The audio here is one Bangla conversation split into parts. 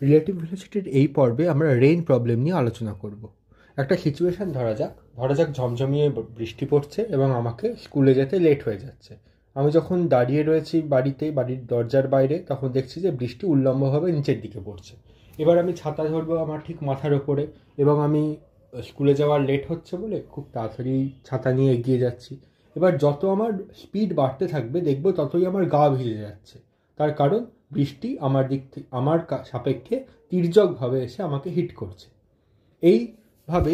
রিলেটিভ ভেলোসিটির এই পর্বে আমরা রেইন প্রবলেম নিয়ে আলোচনা করব। একটা সিচুয়েশান ধরা যাক ঝমঝমিয়ে বৃষ্টি পড়ছে এবং আমাকে স্কুলে যেতে লেট হয়ে যাচ্ছে। আমি যখন দাঁড়িয়ে রয়েছি বাড়ির দরজার বাইরে, তখন দেখছি যে বৃষ্টি উল্লম্বভাবে নিচের দিকে পড়ছে। এবার আমি ছাতা ধরবো আমার ঠিক মাথার ওপরে, এবং আমি স্কুলে যাওয়ার লেট হচ্ছে বলে খুব তাড়াতাড়ি ছাতা নিয়ে এগিয়ে যাচ্ছি। এবার যত আমার স্পিড বাড়তে থাকবে দেখবো ততই আমার গা ভিজে যাচ্ছে। তার কারণ বৃষ্টি আমার দিক থেকে আমার সাপেক্ষে তির্যকভাবে এসে আমাকে হিট করছে। এইভাবে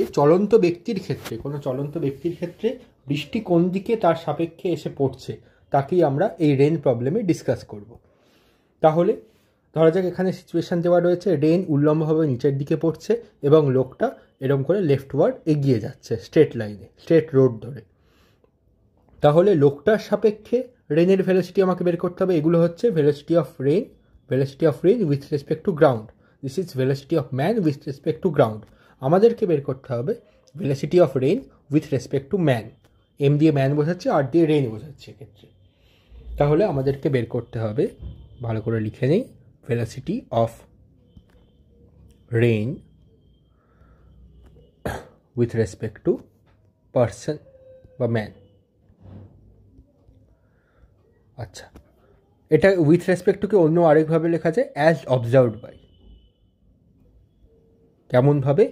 কোনো চলন্ত ব্যক্তির ক্ষেত্রে বৃষ্টি কোন দিকে তার সাপেক্ষে এসে পড়ছে তাকেই আমরা এই রেন প্রবলেমে ডিসকাস করব। তাহলে ধরা যাক এখানে সিচুয়েশান দেওয়া রয়েছে, রেন উল্লম্বভাবে নিচের দিকে পড়ছে এবং লোকটা এরকম করে লেফটওয়ার্ড এগিয়ে যাচ্ছে স্ট্রেট রোড ধরে। তাহলে লোকটার সাপেক্ষে রেনের ভেলোসিটি আমাকে বের করতে হবে। এগুলো হচ্ছে velocity of rain with respect to ground. This is velocity of man with respect to ground. আমাদেরকে বের করতে হবে velocity of rain with respect to man. M দিয়ে ম্যান বোঝাচ্ছে, আর দিয়ে রেন বোঝাচ্ছে এক্ষেত্রে। তাহলে আমাদেরকে বের করতে হবে, ভালো করে লিখে নেই, velocity of rain with respect to person বা ম্যান। আচ্ছা, এটা উইথ রেসপেক্ট টুকে অন্য আরেকভাবে লেখা যায় অ্যাজ অবজার্ভড বাই। কেমনভাবে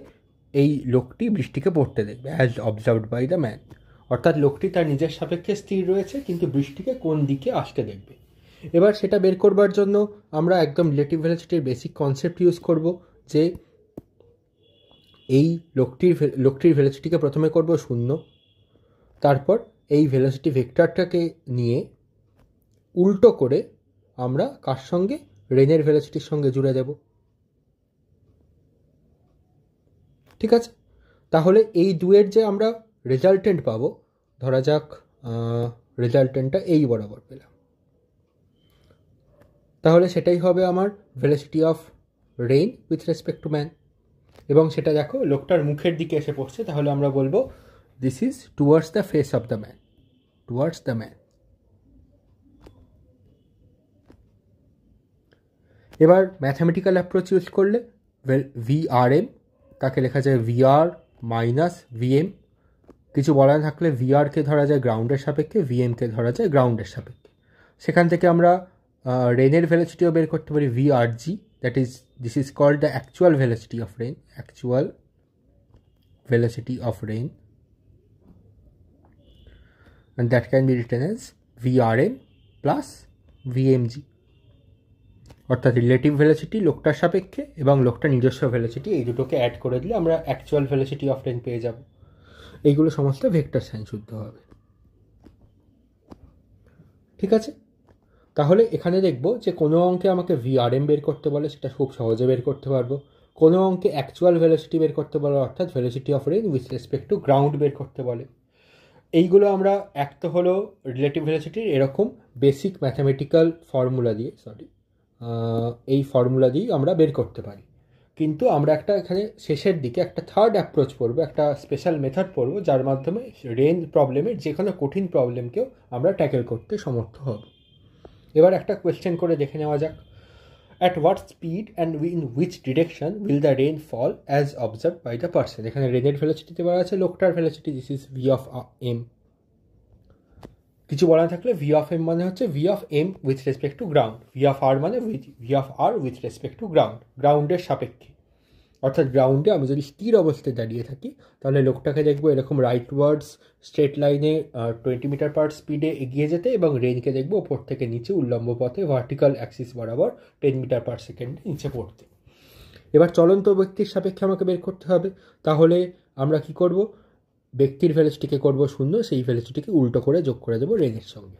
এই লোকটি বৃষ্টিকে পড়তে দেখবে, as observed by the man. অর্থাৎ লোকটি তার নিজের সাপেক্ষে স্থির রয়েছে কিন্তু বৃষ্টিকে কোন দিকে আসতে দেখবে। এবার সেটা বের করবার জন্য আমরা একদম রিলেটিভ ভেলোসিটির বেসিক কনসেপ্ট ইউজ করব, যে এই লোকটির ভেলোসিটিকে প্রথমে করব 0, তারপর এই ভেলোসিটি ভেক্টরটাকে নিয়ে উল্টো করে আমরা কার সঙ্গে, রেনের ভেলোসিটির সঙ্গে জুড়ে দেব। ঠিক আছে, তাহলে এই দুয়ের যে আমরা রেজাল্টেন্ট পাবো, ধরা যাক রেজাল্টেন্টটা এই বরাবর পেলাম, তাহলে সেটাই হবে আমার velocity of rain with respect to man. এবং সেটা দেখো লোকটার মুখের দিকে এসে পড়ছে, তাহলে আমরা বলবো this is towards the face of the man, towards the man. এবার ম্যাথামেটিক্যাল অ্যাপ্রোচ ইউজ করলে VRM তাকে লেখা যায় VR মাইনাস VM। কিছু বলা থাকলে VRকে ধরা যায় গ্রাউন্ডের সাপেক্ষে, VMকে ধরা যায় গ্রাউন্ডের সাপেক্ষে। সেখান থেকে আমরা রেনের ভেলোসিটিও বের করতে পারি, VRG, this is called the actual velocity of rain, and that can be written as VRM plus VMG। অর্থাৎ রিলেটিভ ভেলোসিটি লোকটার সাপেক্ষে এবং লোকটার নিজস্ব ভেলোসিটি, এই দুটোকে অ্যাড করে দিলে আমরা অ্যাকচুয়াল ভেলোসিটি অফ রেন পেয়ে যাব। এইগুলো সমস্ত ভেক্টর সাইন শুদ্ধ হবে। ঠিক আছে, তাহলে এখানে দেখব যে কোনো অঙ্কে আমাকে VRM বের করতে বলে, সেটা খুব সহজে বের করতে পারবো। কোনো অঙ্কে অ্যাকচুয়াল ভেলোসিটি বের করতে বলে, অর্থাৎ velocity of rain with respect to ground বের করতে বলে। এইগুলো আমরা এক তো হলো রিলেটিভ ভেলোসিটির এরকম বেসিক ম্যাথামেটিক্যাল ফর্মুলা দিয়ে, এই ফর্মুলা দিয়েই আমরা বের করতে পারি। কিন্তু আমরা এখানে শেষের দিকে একটা থার্ড অ্যাপ্রোচ পড়বো, একটা স্পেশাল মেথড পড়বো, যার মাধ্যমে রেন প্রবলেমের যে কোনো কঠিন প্রবলেমকেও আমরা ট্যাকেল করতে সমর্থ হব। এবার একটা কোয়েশ্চেন করে দেখে নেওয়া যাক, at what speed and in which direction will the rain fall as observe by the person. এখানে রেনের ভেলোসিটিতে বলা আছে লোকটার velocity, this is V of M। কিছু বলা থাকলে V of M মানে হচ্ছে V of M with respect to ground, V of R মানে V of R with respect two গ্রাউন্ডের সাপেক্ষে। অর্থাৎ গ্রাউন্ডে আমি যদি স্থির অবস্থায় দাঁড়িয়ে থাকি, তাহলে লোকটাকে দেখবো এরকম রাইটওয়ার্ডস স্ট্রেট লাইনে 20 মিটার পার স্পিডে এগিয়ে যেতে, এবং রেনকে দেখবো ওপর থেকে নিচে উল্লম্ব পথে ভার্টিক্যাল অ্যাক্সিস বরাবর 10 মিটার পার সেকেন্ডে নিচে পড়তে। এবার চলন্ত ব্যক্তির সাপেক্ষে আমাকে বের করতে হবে। তাহলে আমরা কি করব, ব্যক্তির ভেলোসিটিকে করব 0, সেই ভেলোসিটিকে উল্টো করে যোগ করে দেবো রেনের সঙ্গে।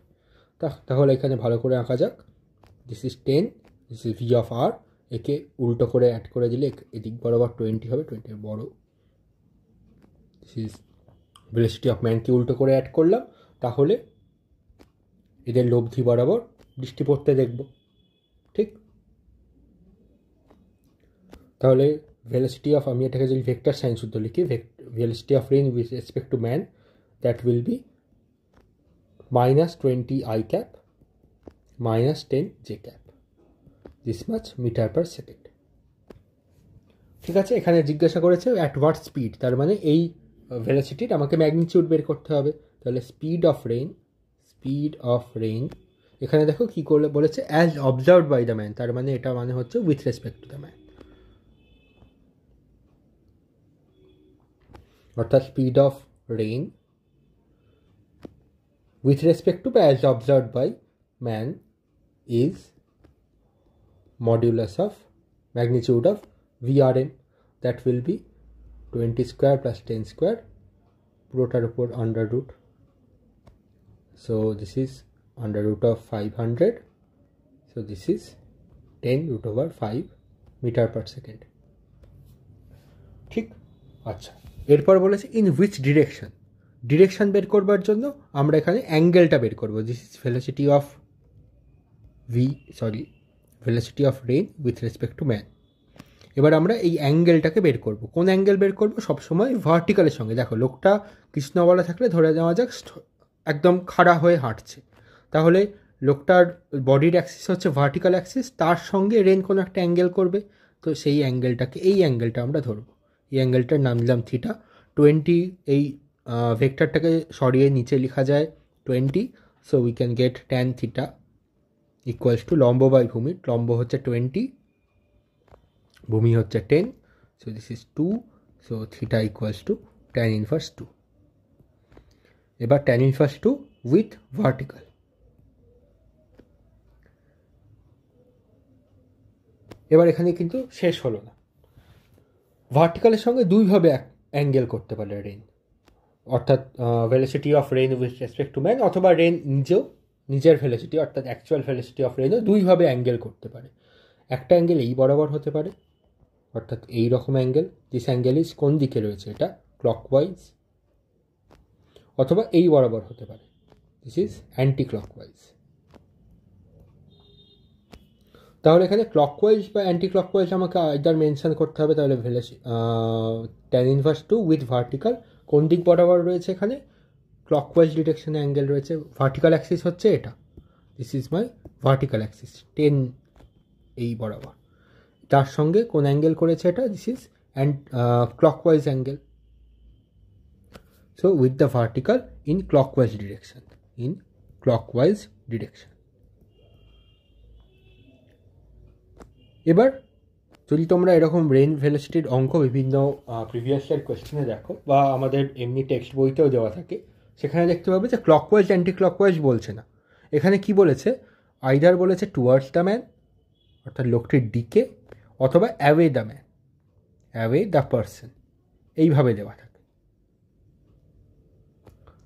তাহলে এখানে ভালো করে আঁকা যাক, this is 10, this is V of R, একে উল্টো করে অ্যাড করে দিলে এদিক বরাবর 20 হবে, 20 বড়। দিস ইজ ভেলোসিটি অফ ম্যানকে উল্টো করে অ্যাড করলাম, তাহলে এদের লব্ধি বরাবর বৃষ্টি পড়তে দেখব। ঠিক, তাহলে ভেলোসিটি অফ, আমি এটাকে যদি ভেক্টর সাইন শুদ্ধ লিখি, velocity of rain with respect to man, that will be -20 I cap -10 J cap, this much meter per second. ঠিক আছে, এখানে জিজ্ঞাসা করেছে অ্যাট হোয়াট স্পিড, তার মানে এই ভেলোসিটির আমাকে ম্যাগনিটিউড বের করতে হবে। তাহলে স্পিড অফ রেইন এখানে দেখো কি করলে বলেছে as observed by the man, তার মানে এটা মানে হচ্ছে with respect to the man, অর্থাৎ speed of rain with respect to as observed by man is modulus of magnitude of VRM, that will be 20 square plus 10 square পুরোটার উপর under root, so this is under root of 500, so this is 10 root over 5 meter per second। ঠিক, আচ্ছা এরপর বলেছে ইন হুইচ ডিরেকশন বের করবার জন্য আমরা এখানে অ্যাঙ্গেলটা বের করব, this is velocity of rain with respect to man. এবার আমরা এই অ্যাঙ্গেলটাকে বের করব, কোন অ্যাঙ্গেল বের করব, সবসময় ভার্টিক্যালের সঙ্গে। দেখো লোকটা কৃষ্ণবলা থাকলে ধরে নেওয়া যাক একদম খাড়া হয়ে হাঁটছে, তাহলে লোকটার বডির অ্যাক্সিস হচ্ছে ভার্টিক্যাল অ্যাক্সিস, তার সঙ্গে রেন কোনো একটা অ্যাঙ্গেল করবে, তো সেই অ্যাঙ্গেলটাকে এই অ্যাঙ্গেলটা আমরা ধরবো, এই অ্যাঙ্গেলটার নাম দিলাম থিটা। 20 এই ভেক্টরটাকে সরিয়ে নিচে লেখা যায় 20, so we can get tan theta equals to লম্ব বাই ভূমি, লম্ব হচ্ছে 20, ভূমি হচ্ছে 10, so this is 2, so theta equals to tan inverse 2। এবার ট্যান ইনভার্স 2 উইথ ভার্টিক্যাল, এবার এখানে কিন্তু শেষ হলো না, ভার্টিক্যালের সঙ্গে দুইভাবে অ্যাঙ্গেল করতে পারে রেন, অর্থাৎ velocity of rain with respect to man, অথবা রেন নিজের ভেলোসিটি অর্থাৎ অ্যাকচুয়াল ভেলোসিটি অফ রেনও দুইভাবে অ্যাঙ্গেল করতে পারে। একটা অ্যাঙ্গেল এই বরাবর হতে পারে, অর্থাৎ এই রকম অ্যাঙ্গেল, দিস অ্যাঙ্গেল ইজ কোন দিকে রয়েছে এটা ক্লকওয়াইজ, অথবা এই বরাবর হতে পারে, দিস ইজ অ্যান্টি ক্লকওয়াইজ। তাহলে এখানে ক্লকওয়াইজ বা অ্যান্টি ক্লকওয়াইজ আমাকে আইদার মেনশন করতে হবে, তাহলে ট্যান ইনভার্স 2 উইথ ভার্টিক্যাল কোন দিক বরাবর রয়েছে, এখানে ক্লকওয়াইজ ডিরেকশনে অ্যাঙ্গেল রয়েছে, ভার্টিক্যাল অ্যাক্সিস হচ্ছে এটা, this is my vertical Axis 10 এই বরাবর, তার সঙ্গে কোন অ্যাঙ্গেল করেছে এটা, this is clockwise angle, so with the vertical in clockwise direction. এবার যদি তোমরা এরকম রেন ভেলোসিটির অঙ্ক বিভিন্ন প্রিভিয়াস ইয়ার কোয়েশ্চেনে দেখো, বা আমাদের এমনি টেক্সট বইতেও দেওয়া থাকে, সেখানে দেখতে পাবে যে ক্লকওয়াইজ অ্যান্টি ক্লকওয়াইজ বলছে না, এখানে কি বলেছে, আইদার বলেছে টুয়ার্ডস দ্য ম্যান অর্থাৎ লোকটির দিকে, অথবা away the man, away the person, এইভাবে দেওয়া থাকে।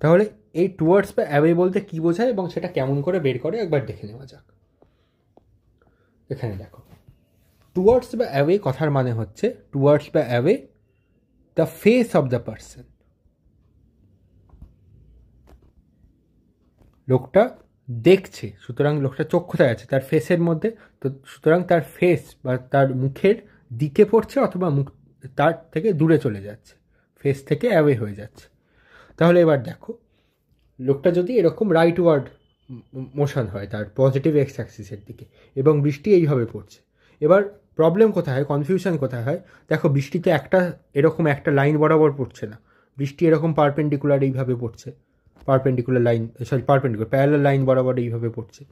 তাহলে এই টুয়ার্ডস বা অ্যাওয়ে বলতে কি বোঝায় এবং সেটা কেমন করে বের করে একবার দেখে নেওয়া যাক। এখানে দেখো টুয়ার্ডস বা অ্যাওয়ে কথার মানে হচ্ছে টুয়ার্ডস বা away the face of the person, লোকটা দেখছে, সুতরাং লোকটা চোখ কোথায় আছে, তার ফেসের মধ্যে, তো সুতরাং তার ফেস বা তার মুখের দিকে পড়ছে, অথবা মুখ তার থেকে দূরে চলে যাচ্ছে, ফেস থেকে অ্যাওয়ে হয়ে যাচ্ছে। তাহলে এবার দেখো লোকটা যদি এরকম রাইটওয়ার্ড মোশন হয় তার পজিটিভ এক্স অ্যাক্সিসের দিকে, এবং বৃষ্টি এইভাবে পড়ছে, এবার প্রবলেম কোথায় হয়, কনফিউশন কোথায় হয়, দেখো বৃষ্টিতে এরকম একটা লাইন বরাবর পড়ছে না, বৃষ্টি এরকম পারপেন্ডিকুলার এইভাবে পড়ছে, প্যারালাল লাইন বরাবর এইভাবে পড়ছে।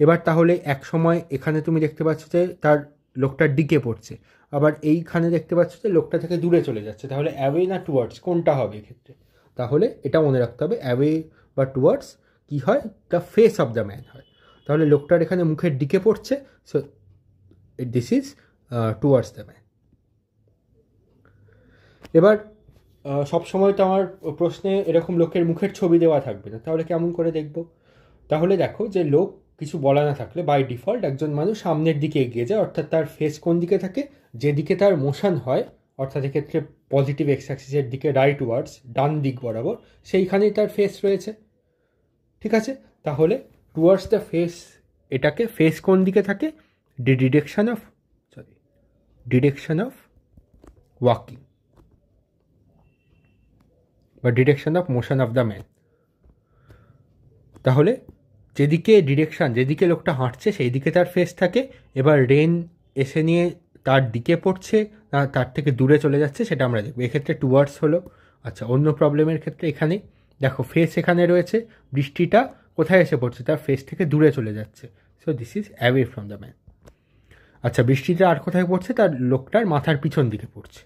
এবার তাহলে এক সময় এখানে তুমি দেখতে পাচ্ছ যে তার লোকটার দিকে পড়ছে, আবার এইখানে দেখতে পাচ্ছ যে লোকটা থেকে দূরে চলে যাচ্ছে, তাহলে অ্যাওয়ে না টুয়ার্ডস কোনটা হবে এক্ষেত্রে, তাহলে এটা মনে রাখতে হবে অ্যাওয়ে বা টুয়ার্ডস কি হয়, the face of the man হয়, তাহলে লোকটার এখানে মুখের দিকে পড়ছে, so this is towards the man. এবার সবসময় তো আমার প্রশ্নে এরকম লোকের মুখের ছবি দেওয়া থাকবে না, তাহলে কেমন করে দেখব, তাহলে দেখো যে লোক কিছু বলা না থাকলে বাই ডিফল্ট একজন মানুষ সামনের দিকে এগিয়ে যায়, অর্থাৎ তার ফেস কোন দিকে থাকে, যেদিকে তার মোশন হয়, অর্থাৎ এক্ষেত্রে পজিটিভ এক্স অ্যাক্সিসের দিকে রাইটওয়ার্ডস ডান দিক বরাবর, সেইখানেই তার ফেস রয়েছে, ঠিক আছে। তাহলে টুয়ার্ডস দ্য ফেস, এটাকে ফেস কোন দিকে থাকে, ডিরেকশন অফ ওয়াকিং বা direction of motion of the man, তাহলে যেদিকে লোকটা হাঁটছে সেই দিকে তার ফেস থাকে। এবার রেন এসে নিয়ে তার দিকে পড়ছে, না তার থেকে দূরে চলে যাচ্ছে সেটা আমরা দেখবো। এক্ষেত্রে টুয়ার্ডস হলো। আচ্ছা, অন্য প্রবলেমের ক্ষেত্রে এখানে দেখো ফেস এখানে রয়েছে, বৃষ্টিটা কোথায় এসে পড়ছে, তার ফেস থেকে দূরে চলে যাচ্ছে, so this is away from the man. আচ্ছা, বৃষ্টিটা আর কোথায় পড়ছে, তার লোকটার মাথার পিছন দিকে পড়ছে।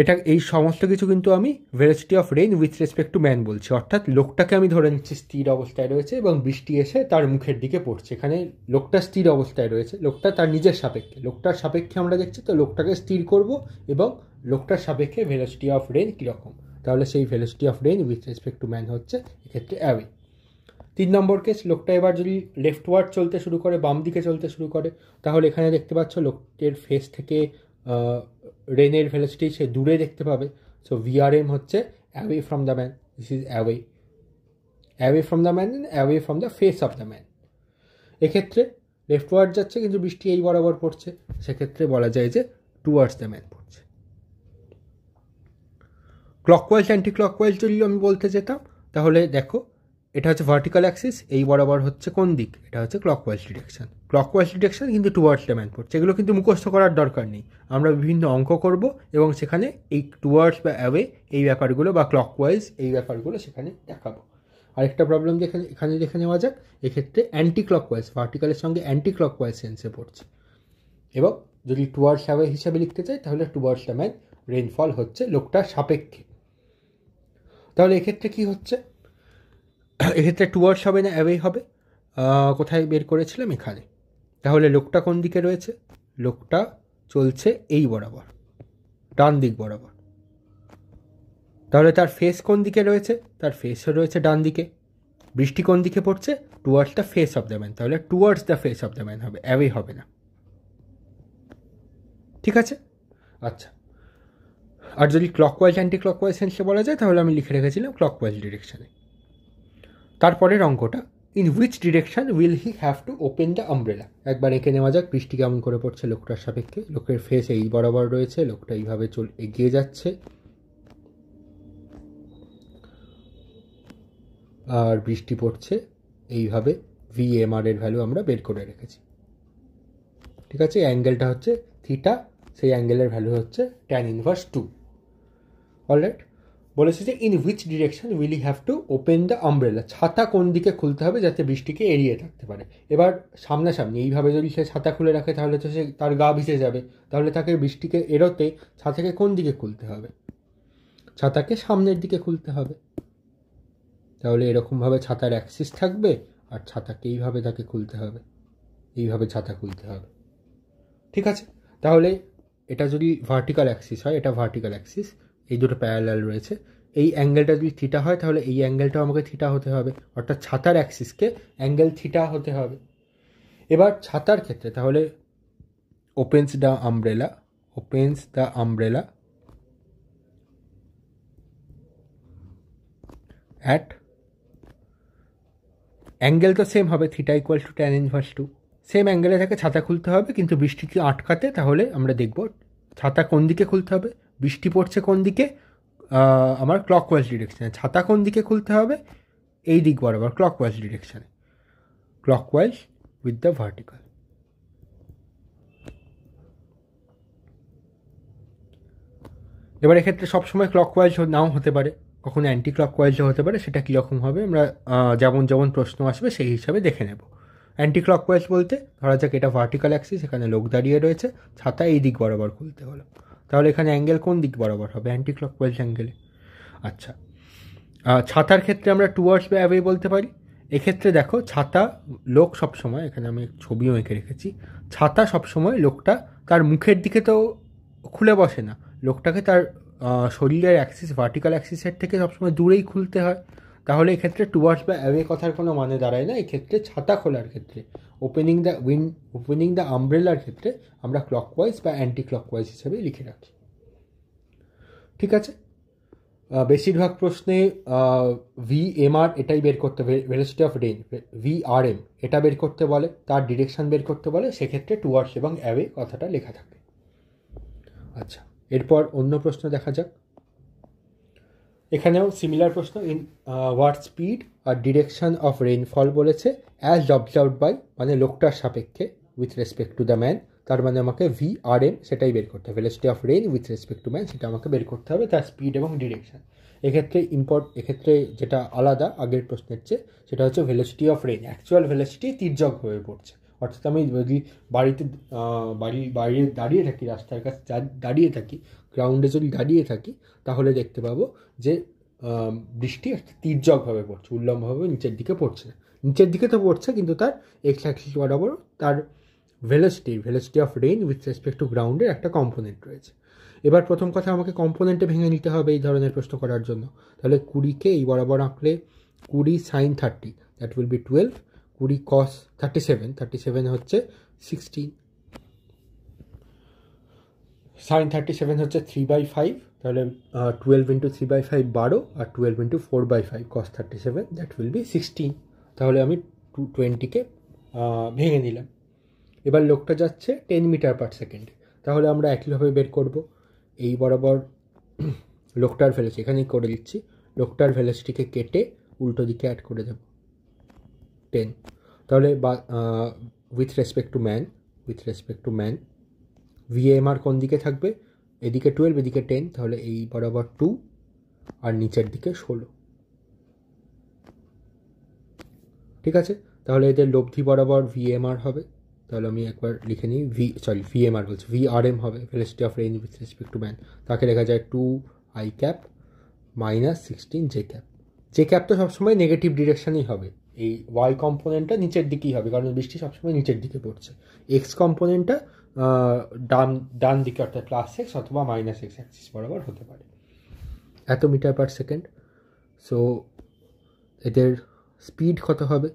এটা এই সমস্ত কিছু কিন্তু আমি velocity of rain with respect to man বলছি, অর্থাৎ লোকটাকে আমি ধরে নিচ্ছি স্থির অবস্থায় রয়েছে এবং বৃষ্টি এসে তার মুখের দিকে পড়ছে। এখানে লোকটা স্থির অবস্থায় রয়েছে, লোকটা তার নিজের সাপেক্ষে, লোকটার সাপেক্ষে আমরা দেখছি, তো লোকটাকে স্থির করব এবং লোকটার সাপেক্ষে ভেলোসিটি অফ রেইন কীরকম, তাহলে সেই velocity of rain with respect to man হচ্ছে এক্ষেত্রে অ্যাওয়ে। 3 নম্বর কেস, লোকটা এবার যদি লেফটওয়ার্ড চলতে শুরু করে, বাম দিকে চলতে শুরু করে, তাহলে এখানে দেখতে পাচ্ছ লোকের ফেস থেকে রেনের ভেলোসিটি সে দূরে দেখতে পাবে। সো ভিআরএম হচ্ছে away from the man, this is away, away from the man, away from the face of the man. এক্ষেত্রে লেফটওয়ার্ড যাচ্ছে কিন্তু বৃষ্টি এই বরাবর পড়ছে, সেক্ষেত্রে বলা যায় যে টুয়ার্ডস দ্য ম্যান পড়ছে। ক্লকওয়াইজ অ্যান্টি ক্লকওয়াইজ যদি আমি বলতে যেতাম, তাহলে দেখো এটা হচ্ছে ভার্টিক্যাল অ্যাক্সিস, এই বরাবর হচ্ছে কোন দিক, এটা হচ্ছে ক্লকওয়াইজ ডিরেকশন। ক্লকওয়াইজ ডিরেকশন কিন্তু টুয়ার্ডস দ্য ম্যান পড়ছে। এগুলো কিন্তু মুখস্থ করার দরকার নেই, আমরা বিভিন্ন অঙ্ক করব এবং সেখানে এই টুয়ার্ডস বা অ্যাওয়ে এই ব্যাপারগুলো বা ক্লকওয়াইজ এই ব্যাপারগুলো সেখানে দেখাবো। আরেকটা প্রবলেম এখানে দেখে নেওয়া যাক, এক্ষেত্রে অ্যান্টি ক্লকওয়াইজ, ভার্টিক্যালের সঙ্গে অ্যান্টি ক্লকওয়াইজ সেন্সে পড়ছে, এবং যদি টুয়ার্ডস অ্যাওয়ে হিসাবে লিখতে চাই তাহলে টুয়ার্ডস দ্য ম্যান রেইনফল হচ্ছে লোকটার সাপেক্ষে। তাহলে এক্ষেত্রে কি হচ্ছে, এক্ষেত্রে টুয়ার্ডস হবে না অ্যাওয়ে হবে, কোথায় বের করেছিলাম এখানে। তাহলে লোকটা কোন দিকে রয়েছে, লোকটা চলছে এই বরাবর, ডান দিক বরাবর। তাহলে তার ফেস কোন দিকে রয়েছে, তার ফেসও রয়েছে ডান দিকে। বৃষ্টি কোন দিকে পড়ছে, towards the face of the man, তাহলে towards the face of the man হবে, অ্যাওয়ে হবে না। ঠিক আছে। আচ্ছা, আর যদি ক্লকওয়াইজ অ্যান্টি ক্লকওয়াইজ সেন্সে বলা যায় তাহলে আমি লিখে রেখেছিলাম ক্লকওয়াইজ ডিরেকশানে। তারপরের অঙ্কটা, in which direction will he have to open the umbrella. একবার এঁকে নেওয়া যাক বৃষ্টি কেমন করে পড়ছে লোকটার সাপেক্ষে। লোকের ফেস এই বরাবর রয়েছে, লোকটা এইভাবে এগিয়ে যাচ্ছে, আর বৃষ্টি পড়ছে এইভাবে। ভিএমআর এর ভ্যালু আমরা বের করে রেখেছি। ঠিক আছে, অ্যাঙ্গেলটা হচ্ছে থিটা, সেই অ্যাঙ্গেলের ভ্যালু হচ্ছে tan ইনভার্স 2। অলরাইট, বলেছে যে in which direction will E have to open the umbrella, ছাতা কোন দিকে খুলতে হবে যাতে বৃষ্টিকে এড়িয়ে থাকতে পারে। এবার সামনাসামনি এইভাবে যদি সে ছাতা খুলে রাখে তাহলে তো সে তার গা ভিজে যাবে, তাহলে তাকে বৃষ্টিকে এড়োতে ছাতাকে কোন দিকে খুলতে হবে, ছাতাকে সামনের দিকে খুলতে হবে। তাহলে এরকমভাবে ছাতার অ্যাক্সিস থাকবে আর ছাতাকে এইভাবে তাকে খুলতে হবে, এইভাবে ছাতা খুলতে হবে। ঠিক আছে, তাহলে এটা যদি ভার্টিক্যাল অ্যাক্সিস হয়, এটা ভার্টিক্যাল অ্যাক্সিস, এই দুটো প্যারালাল রয়েছে, এই অ্যাঙ্গেলটা যদি থিটা হয় তাহলে এই অ্যাঙ্গেলটাও আমাকে থিটা হতে হবে, অর্থাৎ ছাতার অ্যাক্সিসকে অ্যাঙ্গেল থিটা হতে হবে। এবার ছাতার ক্ষেত্রে তাহলে opens the umbrella, opens the umbrella at, angle তো সেম হবে, theta equal to tan inverse 2, same অ্যাঙ্গেলে থাকে ছাতা খুলতে হবে, কিন্তু বৃষ্টিকে আটকাতে তাহলে আমরা দেখব ছাতা কোন দিকে খুলতে হবে। বৃষ্টি পড়ছে কোন দিকে, আমার ক্লকওয়াইজ ডিরেকশানে, ছাতা কোন দিকে খুলতে হবে, এই দিক বরাবর ক্লকওয়াইজ ডিরেকশানে, ক্লকওয়াইজ উইথ দ্য ভার্টিক্যাল। এবার এক্ষেত্রে সবসময় ক্লকওয়াইজ নাও হতে পারে, কখনো অ্যান্টি ক্লকওয়াইজও হতে পারে, সেটা কীরকম হবে আমরা যেমন যেমন প্রশ্ন আসবে সেই হিসাবে দেখে নেব। অ্যান্টি ক্লকওয়াইজ বলতে ধরা যাক এটা ভার্টিক্যাল অ্যাক্সিস, এখানে লোক দাঁড়িয়ে রয়েছে, ছাতা এই দিক বরাবর খুলতে হলো, তাহলে এখানে অ্যাঙ্গেল কোন দিক বরাবর হবে, অ্যান্টি ক্লকওয়াইজ অ্যাঙ্গেলে। আচ্ছা, ছাতার ক্ষেত্রে আমরা টুয়ার্ডস বা অ্যাওয়ে বলতে পারি। এক্ষেত্রে দেখো ছাতা, লোক সবসময়, এখানে আমি ছবিও এঁকে রেখেছি, ছাতা সবসময় লোকটা তার মুখের দিকে তো খুলে বসে না, লোকটাকে তার শরীরের অ্যাক্সিস, ভার্টিক্যাল অ্যাক্সিসের থেকে সবসময় দূরেই খুলতে হয়। তাহলে এক্ষেত্রে টুয়ার্ডস বা অ্যাওয়ে কথার কোনো মানে দাঁড়ায় না। এক্ষেত্রে ছাতা খোলার ক্ষেত্রে, ওপেনিং দ্য আমব্রেলার ক্ষেত্রে আমরা ক্লকওয়াইজ বা অ্যান্টি ক্লকওয়াইজ হিসেবে লিখে রাখি। ঠিক আছে, বেশিরভাগ প্রশ্নে ভিএমআর এটাই বের করতে, ভেলোসিটি অফ রেইন, ভিআরএম এটা বের করতে বলে, তার ডিরেকশন বের করতে বলে, সেক্ষেত্রে টুয়ার্ডস এবং অ্যাওয়ে কথাটা লেখা থাকে। আচ্ছা, এরপর অন্য প্রশ্ন দেখা যাক। এখানেও সিমিলার প্রশ্ন, ইন হোয়াট স্পিড আর ডিরেকশন অফ রেইনফল বলেছে, অ্যাজ অবজার্ভড বাই, মানে লোকটার সাপেক্ষে, with respect to the man, তার মানে আমাকে VRM সেটাই বের করতে হবে, velocity of rain with respect to man, সেটা আমাকে বের করতে হবে, তার স্পিড এবং ডিরেকশন। এক্ষেত্রে যেটা আলাদা আগের প্রশ্নের চেয়ে, সেটা হচ্ছে velocity of rain, actual velocity তির্যকভাবে পড়ছে। অর্থাৎ আমি যদি বাইরে দাঁড়িয়ে থাকি, রাস্তার কাছে দাঁড়িয়ে থাকি, গ্রাউন্ডে যদি দাঁড়িয়ে থাকি, তাহলে দেখতে পাবো যে বৃষ্টি একটা তির্যকভাবে পড়ছে, উল্লম্বভাবে নিচের দিকে পড়ছে না। নিচের দিকে তো পড়ছে, কিন্তু তার এক্স অ্যাক্সিস বরাবর তার velocity of rain with respect two গ্রাউন্ডের একটা কম্পোনেন্ট রয়েছে। এবার প্রথম কথা আমাকে কম্পোনেন্টে ভেঙে নিতে হবে এই ধরনের প্রশ্ন করার জন্য। তাহলে 20কে এই বরাবর আঁকলে 20 sin 30, that will B 12, 20 cos 37 হচ্ছে 16, sin 37 হচ্ছে 3/5, তাহলে 12 ইন্টু 3/5 12, আর 12 into 4/5 cos 37, that will be 16। তাহলে আমি 20কে ভেঙে নিলাম। এবার লোকটা যাচ্ছে 10 মিটার পার সেকেন্ডে, তাহলে আমরা একইভাবে বের করব। এই বরাবর লোকটার ভেলোসিটি এখানেই করে দিচ্ছি, লোকটার ভেলোসিটিকে কেটে উল্টো দিকে অ্যাড করে দেব 10। তাহলে with respect to man VAMR কোন দিকে থাকবে, এদিকে 12 এদিকে 10, তাহলে এই বরাবর 2 আর নিচের দিকে 16। ঠিক আছে, তাহলে এদের লব্ধি বরাবর VMR হবে। তাহলে আমি একবার লিখে নিই, VMR বলছি, VRM হবে, velocity of rain with respect to man. তাকে লেখা যায় 2I cap minus 16 J cap. J cap তো সবসময় নেগেটিভ ডিরেকশানেই হবে, এই Y কম্পোনেন্টটা নিচের দিকেই হবে, কারণ বৃষ্টি সবসময় নিচের দিকে পড়ছে। এক্স কম্পোনেন্টটা ডান দিকে, অর্থাৎ +x অথবা -x অ্যাক্সিস বরাবর হতে পারে। এত মিটার পার সেকেন্ড। সো এদের স্পিড কত হবে,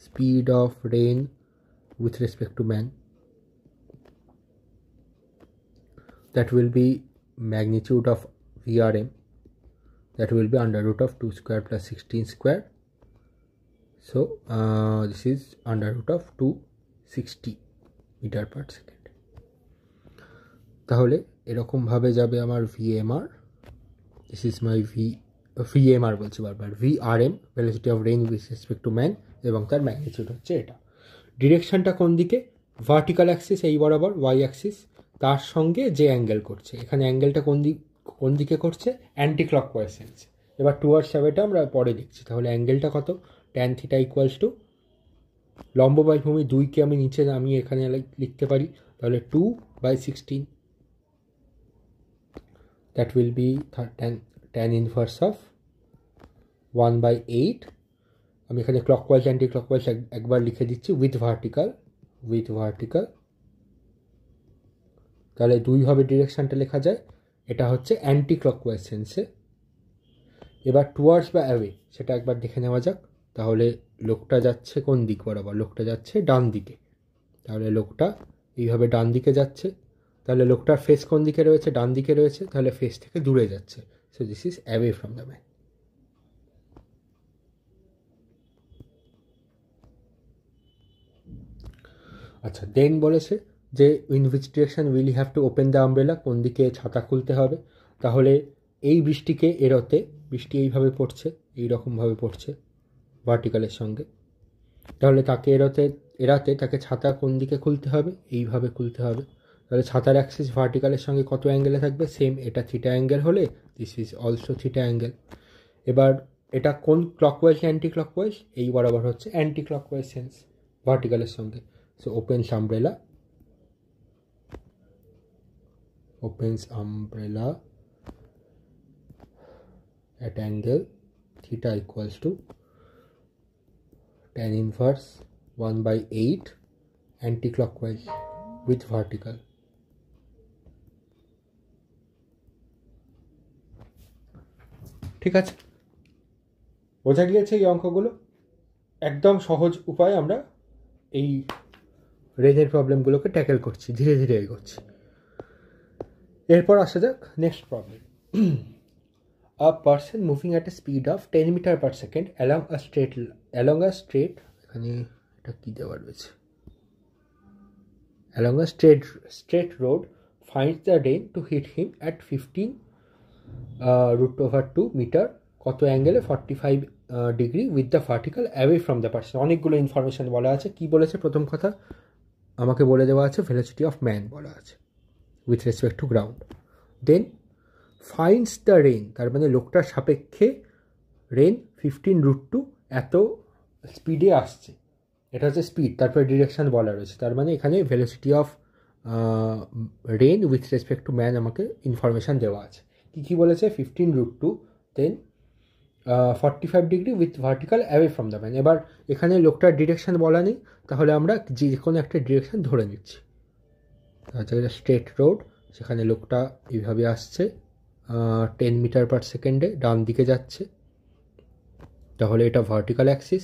speed of rain with respect to man, that will be magnitude of VRM, that will be under root of 2 square plus 16 square. So this is under root of 260 meter per second. তাহলে এরকম ভাবে যাবে আমার VMR, this is my VMR বলছি বারবার, VRM velocity of rain with respect to man, এবং তার ম্যাগনিটিউড হচ্ছে এটা। ডিরেকশনটা কোন দিকে, ভার্টিক্যাল অ্যাক্সিস এই বরাবর Y অ্যাক্সিস, তার সঙ্গে যে অ্যাঙ্গেল করছে, এখানে অ্যাঙ্গেলটা কোন দিকে করছে, অ্যান্টি ক্লকওয়াইজ সেন্স। এবার টুয়ার্ডস যাবেটা আমরা পরে দেখছি। তাহলে অ্যাঙ্গেলটা কত, tan θ ইকুয়ালস টু লম্ব বাই ভূমি 2কে আমি নিচে নামিয়ে এখানে লিখতে পারি, তাহলে 2/16, that will B tan inverse of 1/8। আমি এখানে ক্লকওয়াইজ অ্যান্টি ক্লকওয়াইজ একবার লিখে দিচ্ছি, উইথ ভার্টিক্যাল, তাহলে 2 হবে ডিরেকশানটা লেখা যায়। এটা হচ্ছে অ্যান্টি ক্লকওয়াইজ সেন্সে। এবার টুয়ার্ডস বা অ্যাওয়ে সেটা একবার দেখে নেওয়া যাক। তাহলে লোকটা যাচ্ছে কোন দিক বরাবর, লোকটা যাচ্ছে ডান দিকে, তাহলে লোকটা এইভাবে ডান দিকে যাচ্ছে, তাহলে লোকটার ফেস কোন দিকে রয়েছে, ডান দিকে রয়েছে, তাহলে ফেস থেকে দূরে যাচ্ছে। So this is away from the man. আচ্ছা, দেন বলেছে যে in which direction will you have to open the umbrella, কোন দিকে ছাতা খুলতে হবে। তাহলে এই বৃষ্টিকে এড়াতে, বৃষ্টি এইভাবে পড়ছে, এইরকমভাবে পড়ছে ভার্টিক্যালের সঙ্গে, তাহলে তাকে এড়াতে তাকে ছাতা কোন দিকে খুলতে হবে, এইভাবে খুলতে হবে। তাহলে ছাতার অ্যাক্সিস ভার্টিক্যালের সঙ্গে কত অ্যাঙ্গেলে থাকবে, সেম, এটা থিটা অ্যাঙ্গেল হলে this is also theta angle. এবার এটা কোন ক্লকওয়াইজ অ্যান্টি ক্লকওয়াইজ, এই বরাবর হচ্ছে অ্যান্টি ক্লকওয়াইজ সেন্স ভার্টিক্যালের সঙ্গে। So opens umbrella at angle theta equals to tan inverse 1/8 anti-clockwise with vertical. ঠিক আছে, বোঝা গিয়েছে এই অঙ্কগুলো। একদম সহজ উপায়ে আমরা এই রেঞ্জের প্রবলেমগুলোকে ট্যাকেল করছি, ধীরে ধীরে এগোচ্ছি। এরপর আসা যাক next problem. A person moving at a speed of 10 metre per second along a straight, এখানে এটা কী দেওয়া রয়েছে, along a straight road finds the rain to hit him at 15 √2 metre, কত অ্যাঙ্গেলে, 45 degree with the vertical away from the person. অনেকগুলো ইনফরমেশন বলা আছে। কি বলেছে প্রথম কথা, আমাকে বলে দেওয়া আছে ভেলোসিটি অফ ম্যান বলা আছে with respect to ground. Then finds the rain, তার মানে লোকটার সাপেক্ষে রেন 15√2 এত স্পিডে আসছে, এটা হচ্ছে স্পিড, তারপরে ডিরেকশন বলা রয়েছে, তার মানে এখানে velocity of rain with respect to man আমাকে ইনফরমেশান দেওয়া আছে। কী বলেছে? 15√2, then 45 degree with vertical away from the man. এবার এখানে লোকটার ডিরেকশন বলা নেই, তাহলে আমরা যে কোনো একটা ডিরেকশন ধরে নিচ্ছি। আচ্ছা, এটা স্ট্রেট রোড, সেখানে লোকটা এইভাবে আসছে 10 মিটার পার সেকেন্ডে ডান দিকে যাচ্ছে, তাহলে এটা ভার্টিক্যাল অ্যাক্সিস,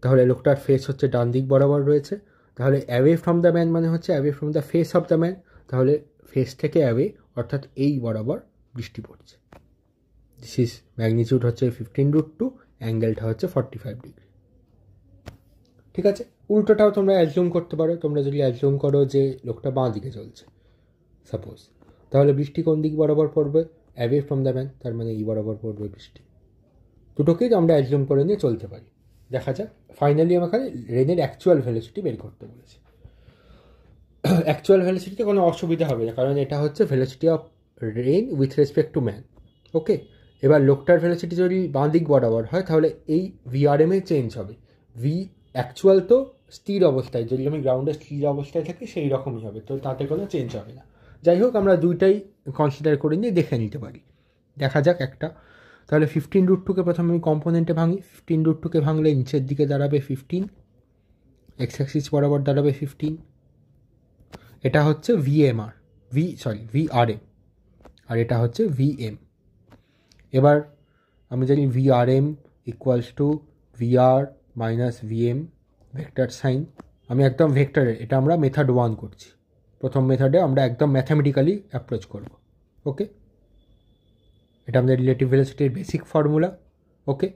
তাহলে লোকটার ফেস হচ্ছে ডান দিক বরাবর রয়েছে, তাহলে অ্যাওয়ে ফ্রম দ্য ম্যান মানে হচ্ছে away from the face of the man, তাহলে ফেস থেকে অ্যাওয়ে অর্থাৎ এই বরাবর বৃষ্টি পড়ছে। দিস ইজ ম্যাগনিটিউড হচ্ছে 15√2, অ্যাঙ্গেলটা হচ্ছে 45 ডিগ্রি। ঠিক আছে, উল্টোটাও তোমরা অ্যাজিউম করতে পারো। তোমরা যদি অ্যাজিউম করো যে লোকটা বাঁ দিকে চলছে সাপোজ, তাহলে বৃষ্টি কোন দিক বরাবর পড়বে? অ্যাওয়ে ফ্রম দ্য ম্যান, তার মানে এই বরাবর পড়বে বৃষ্টি। দুটোকেই আমরা অ্যাজিউম করে নিয়ে চলতে পারি। দেখা যাক, ফাইনালি আমাকে রেনের অ্যাকচুয়াল ভেলোসিটি বের করতে বলেছে। অ্যাকচুয়াল ভেলোসিটিতে কোনো অসুবিধা হবে না, কারণ এটা হচ্ছে velocity of rain with respect to man. Okay, এবার লোকটার ভেলোসিটি যদি বাঁ দিক বরাবর হয়, তাহলে এই ভিআরএমে চেঞ্জ হবে। ভি অ্যাকচুয়াল তো স্থির অবস্থায়, যদি আমি গ্রাউন্ডে স্থির অবস্থায় থাকি সেই রকমই হবে, তো তাতে কোনো চেঞ্জ হবে না। যাই হোক, আমরা দুইটাই কনসিডার করে নিয়ে দেখে নিতে পারি। দেখা যাক একটা, তাহলে 15√2কে প্রথমে আমি কম্পোনেন্টে ভাঙি। 15√2কে ভাঙলে নিচের দিকে দাঁড়াবে 15, এক্স অ্যাক্সিস বরাবর দাঁড়াবে 15। এটা হচ্ছে ভিআরএম, আর এটা হচ্ছে ভিএম। এবার আমি জানি V R M equals to V R minus V M vector sign. আমি একদম ভেক্টরে, এটা আমরা মেথড 1 করছি, প্রথম মেথডে আমরা একদম ম্যাথামেটিক্যালি অ্যাপ্রোচ করব। ওকে, এটা আমাদের রিলেটিভ ভেলোসিটির বেসিক ফর্মুলা। ওকে,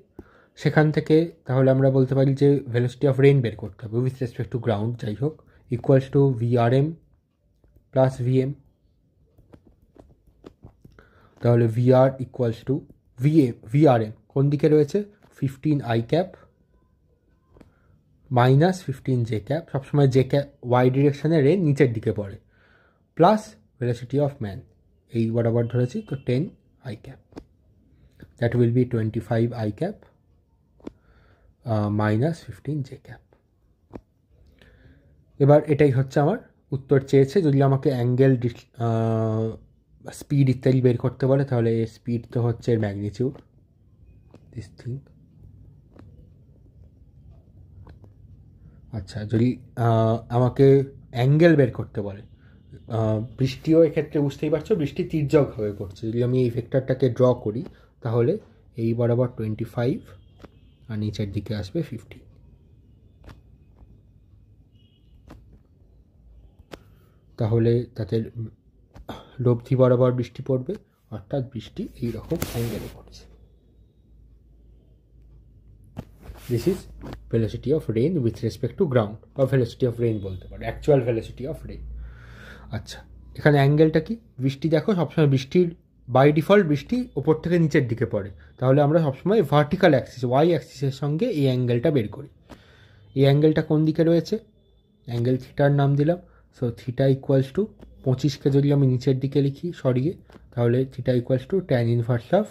সেখান থেকে তাহলে আমরা বলতে পারি যে ভেলোসিটি অফ রেন বের করতে হবে উইথ রেসপেক্ট টু গ্রাউন্ড, যাই হোক, equals to VRM plus VM. তাহলে ভিআর ইকুয়ালস টু ভিআরএম কোন দিকে রয়েছে? 15 I cap minus 15 J cap, সবসময় জে ক্যাপ ওয়াই ডিরেকশানে রেন নিচের দিকে পড়ে, প্লাস ভেলোসিটি অফ ম্যান এই বরাবর ধরেছি, তো 10 I cap, that will B 25 I cap minus 15 J cap. এবার এটাই হচ্ছে আমার উত্তর চেয়েছে। যদি আমাকে অ্যাঙ্গেল, স্পিড ইত্যাদি বের করতে বলে, তাহলে স্পিড তো হচ্ছে ম্যাগনিটিউড, দিস থিং। আচ্ছা, যদি আমাকে অ্যাঙ্গেল বের করতে বলে, বৃষ্টিও এক্ষেত্রে বুঝতেই পারছো বৃষ্টি তির্যকভাবে পড়ছে। যদি আমি এই ভেক্টরটাকে ড্র করি, তাহলে এই বরাবর 25 আর নিচের দিকে আসবে 50। তাহলে তাতে লব্ধি বরাবর বৃষ্টি পড়বে, অর্থাৎ বৃষ্টি এইরকম অ্যাঙ্গেলে পড়ছে। This is velocity of rain with respect to ground, বা ভেলোসিটি অফ রেন বলতে পারো, অ্যাকচুয়াল ভেলোসিটি অফ রেন। আচ্ছা, এখানে অ্যাঙ্গেলটা কি? বৃষ্টি দেখো সবসময় বৃষ্টির বাই ডিফল্ট বৃষ্টি ওপর থেকে নিচের দিকে পড়ে, তাহলে আমরা সবসময় ভার্টিক্যাল অ্যাক্সিস ওয়াই অ্যাক্সিসের সঙ্গে এই অ্যাঙ্গেলটা বের করি। এই অ্যাঙ্গেলটা কোন দিকে রয়েছে? অ্যাঙ্গেল থিটার নাম দিলাম। সো থিটা ইকুয়ালস টু 25কে যদি আমি নিচের দিকে লিখি সরিয়ে, তাহলে theta equals to tan inverse of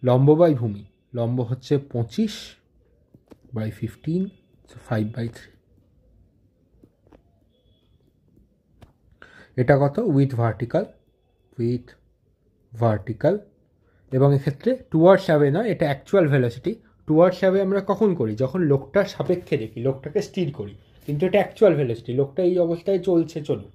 লম্ব বাই ভূমি। লম্ব হচ্ছে 25/15, সো 5/3। এটা কত? উইথ ভার্টিক্যাল, এবং এক্ষেত্রে টুয়ার্ডস অ্যাওয়ে নয়, এটা অ্যাকচুয়াল ভেলোসিটি। টুয়ার্ডস অ্যাওয়ে আমরা কখন করি? যখন লোকটার সাপেক্ষে দেখি, লোকটাকে স্থির করি, কিন্তু এটা অ্যাকচুয়াল ভেলোসিটি, লোকটা এই অবস্থায় চলুক।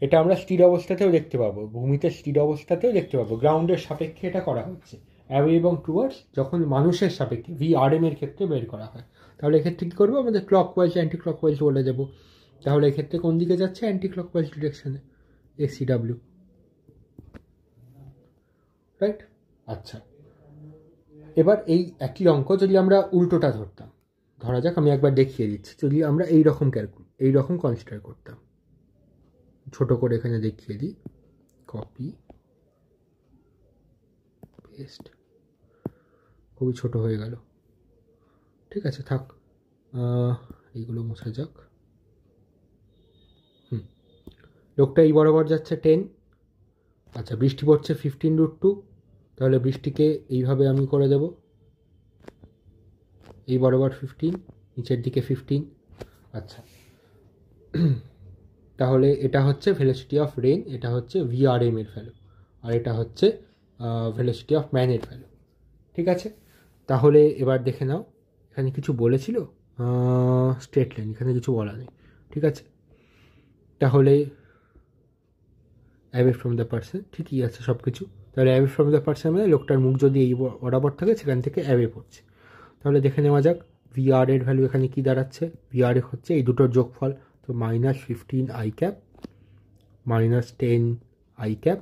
এটা আমরা স্থির অবস্থাতেও দেখতে পাবো, ভূমিতে স্থির অবস্থাতেও দেখতে পাবো, গ্রাউন্ডের সাপেক্ষে এটা করা হচ্ছে। অ্যাওয়ে এবং টুয়ার্ডস যখন মানুষের সাপেক্ষে ভিআরএম এর ক্ষেত্রে বের করা হয়, তাহলে এক্ষেত্রে কী করবো? আমাদের ক্লকওয়াইজ অ্যান্টি ক্লকওয়াইজ বলে দেবো। তাহলে এক্ষেত্রে কোন দিকে যাচ্ছে? অ্যান্টি ক্লকওয়াইজ ডিরেকশনে, এসিডাব্লিউ, রাইট? আচ্ছা, এবার এই একই অঙ্ক যদি আমরা উল্টোটা ধরতাম, ধরা যাক, আমি একবার দেখিয়ে দিচ্ছি, যদি আমরা এইরকম কনসিডার করতাম, ছোট করে এখানে দেখিয়ে দিই, কপি পেস্ট, খুবই ছোট হয়ে গেল, ঠিক আছে থাক, এইগুলো মোছা যাক। লোকটা এই বরাবর যাচ্ছে 10, আচ্ছা বৃষ্টি পড়ছে 15√2, তাহলে বৃষ্টিকে এইভাবে আমি করে দেব, এই বরাবর 15, নিচের দিকে 15। আচ্ছা তাহলে এটা হচ্ছে ভেলোসিটি অফ রেন, এটা হচ্ছে VRM এর ভ্যালু, আর এটা হচ্ছে ভেলোসিটি অফ ম্যানের ভ্যালু। ঠিক আছে, তাহলে এবার দেখে নাও এখানে কিছু বলেছিল, স্ট্রেট লাইন, এখানে কিছু বলা নেই। ঠিক আছে, তাহলে অ্যাওয়ে ফ্রম দ্য পার্সন, ঠিকই আছে সব কিছু। তাহলে অ্যাওয়ে ফ্রম দ্য পার্সন মানে লোকটার মুখ যদি এই বরাবর থাকে সেখান থেকে অ্যাওয়ে পড়ছে। তাহলে দেখে নেওয়া যাক VR এর ভ্যালু এখানে কি দাঁড়াচ্ছে। VR হচ্ছে এই দুটোর যোগফল, তো -15 I cap -10 I cap